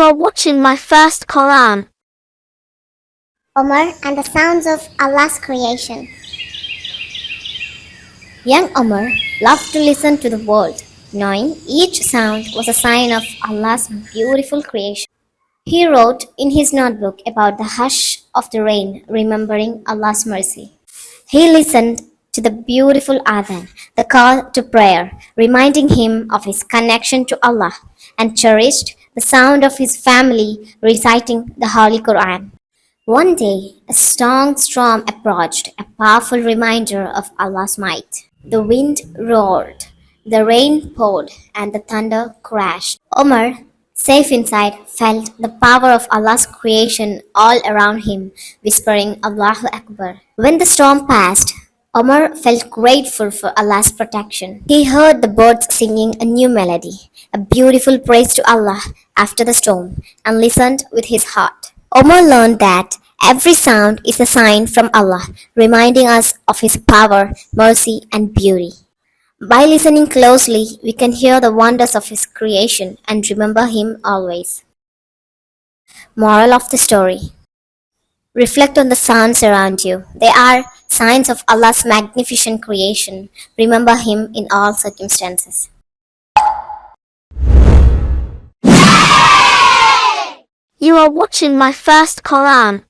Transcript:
are watching my first Quran. Omar and the sounds of Allah's creation. Young Omar loved to listen to the world, knowing each sound was a sign of Allah's beautiful creation. He wrote in his notebook about the hush of the rain, remembering Allah's mercy. He listened to the beautiful adhan, the call to prayer, reminding him of his connection to Allah, and cherished the sound of his family reciting the Holy Quran. One day, a strong storm approached, a powerful reminder of Allah's might. The wind roared, the rain poured, and the thunder crashed. Omar, safe inside, felt the power of Allah's creation all around him, whispering Allahu Akbar. When the storm passed, Omar felt grateful for Allah's protection. He heard the birds singing a new melody, a beautiful praise to Allah after the storm, and listened with his heart. Omar learned that every sound is a sign from Allah, reminding us of His power, mercy, and beauty. By listening closely, we can hear the wonders of His creation and remember Him always. Moral of the story: reflect on the sounds around you. They are signs of Allah's magnificent creation. Remember Him in all circumstances. You are watching my first Quran.